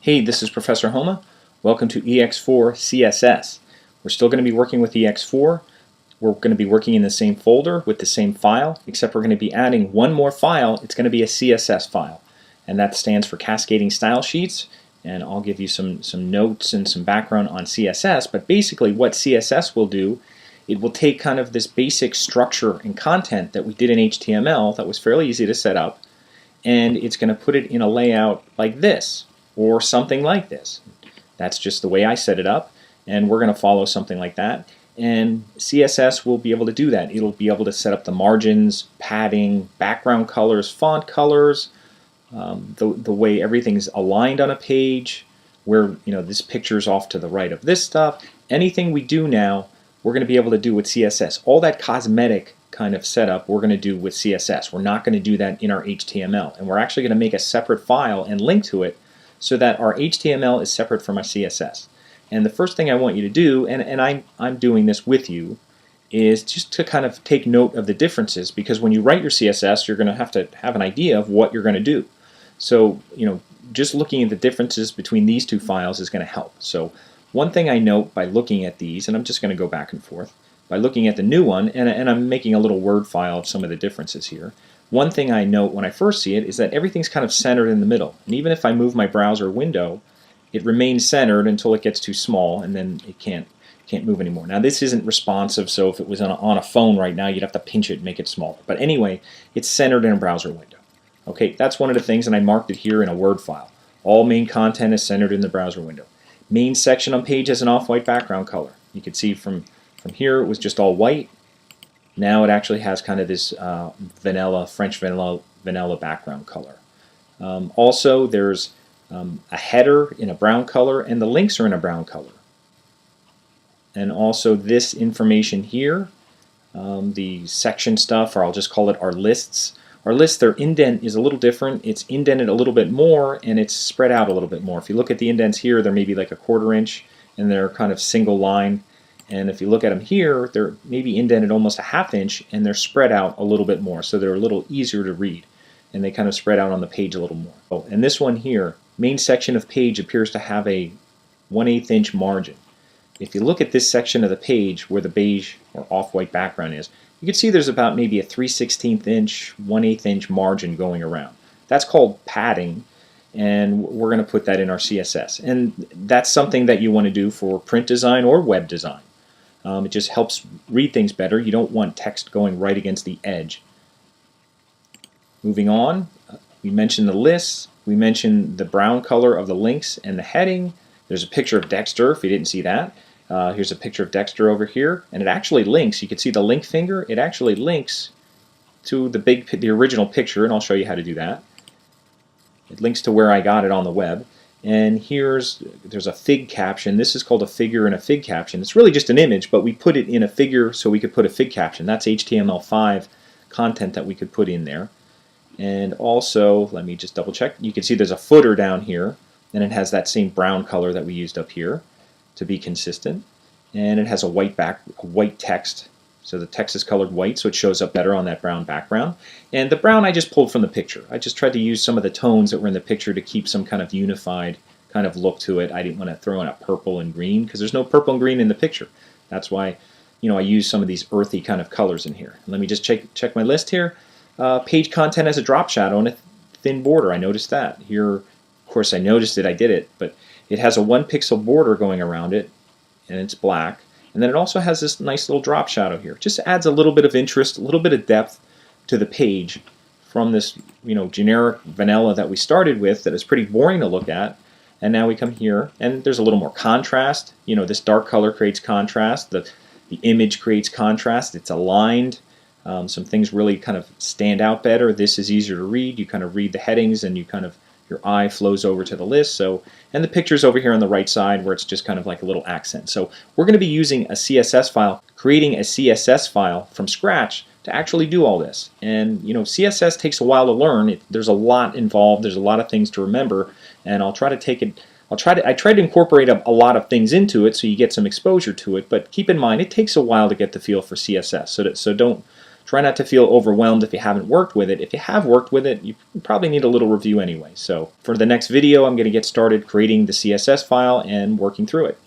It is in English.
Hey, this is Professor Homa. Welcome to Ex4 CSS. We're still going to be working with Ex4. We're going to be working in the same folder with the same file, except we're going to be adding one more file. It's going to be a CSS file, and that stands for Cascading Style Sheets. And I'll give you some notes and some background on CSS. But basically, what CSS will do, it will take kind of this basic structure and content that we did in HTML that was fairly easy to set up, and it's going to put it in a layout like this, or something like this. That's just the way I set it up, and we're going to follow something like that. And CSS will be able to do that. It'll be able to set up the margins, padding, background colors, font colors, the way everything's aligned on a page, where this picture's off to the right of this stuff. Anything we do now, we're going to be able to do with CSS. All that cosmetic kind of setup we're going to do with CSS. We're not going to do that in our HTML, and we're actually going to make a separate file and link to it so that our HTML is separate from our CSS. And the first thing I want you to do, and I'm doing this with you, is just to kind of take note of the differences, because when you write your CSS, you're going to have an idea of what you're going to do. So, just looking at the differences between these two files is going to help. So, one thing I note by looking at these, and I'm just going to go back and forth, by looking at the new one, and I'm making a little Word file of some of the differences here. One thing I note when I first see it is that everything's kind of centered in the middle. And even if I move my browser window, it remains centered until it gets too small, and then it can't move anymore. Now this isn't responsive, so if it was on a phone right now, you'd have to pinch it and make it smaller. But anyway, it's centered in a browser window. Okay, that's one of the things, and I marked it here in a Word file. All main content is centered in the browser window. Main section on page has an off-white background color. You can see from here it was just all white. Now it actually has kind of this French vanilla background color. Also, there's a header in a brown color, and the links are in a brown color. And also this information here, the section stuff, or I'll just call it our lists. Our lists, their indent is a little different. It's indented a little bit more, and it's spread out a little bit more. If you look at the indents here, they're maybe like a 1/4 inch, and they're kind of single line. And if you look at them here, they're maybe indented almost a 1/2 inch, and they're spread out a little bit more, so they're a little easier to read, and they kind of spread out on the page a little more. Oh, and this one here, main section of page, appears to have a 1/8 inch margin. If you look at this section of the page where the beige or off-white background is, you can see there's about maybe a 3/16 inch, 1/8 inch margin going around. That's called padding, and we're going to put that in our CSS. And that's something that you want to do for print design or web design. It just helps read things better. You don't want text going right against the edge. Moving on, we mentioned the lists. We mentioned the brown color of the links and the heading. There's a picture of Dexter, if you didn't see that. Here's a picture of Dexter over here, and it actually links. You can see the link finger. It actually links to the original picture, and I'll show you how to do that. It links to where I got it on the web. And there's a fig caption. This is called a figure in a fig caption. It's really just an image, but we put it in a figure so we could put a fig caption. That's HTML5 content that we could put in there. And also, let me just double check. You can see there's a footer down here, and it has that same brown color that we used up here to be consistent. And it has a white text. So the text is colored white, so it shows up better on that brown background. And the brown I just pulled from the picture. I just tried to use some of the tones that were in the picture to keep some kind of unified kind of look to it. I didn't want to throw in a purple and green, because there's no purple and green in the picture. That's why I use some of these earthy kind of colors in here. Let me just check my list here. Page content has a drop shadow and a thin border. I noticed that. Here, of course, I noticed it. I did it. But it has a 1 pixel border going around it, and it's black. And then it also has this nice little drop shadow here. It just adds a little bit of interest, a little bit of depth to the page from this generic vanilla that we started with that is pretty boring to look at. And now we come here, and there's a little more contrast. This dark color creates contrast. The image creates contrast. It's aligned. Some things really kind of stand out better. This is easier to read. You kind of read the headings, and your eye flows over to the list. And the picture's over here on the right side where it's just kind of like a little accent. So we're going to be using a CSS file, creating a CSS file from scratch to actually do all this. And CSS takes a while to learn. There's a lot involved. There's a lot of things to remember, and I'll try to take it. I try to incorporate a lot of things into it so you get some exposure to it. But keep in mind, it takes a while to get the feel for CSS. So try not to feel overwhelmed if you haven't worked with it. If you have worked with it, you probably need a little review anyway. So for the next video, I'm going to get started creating the CSS file and working through it.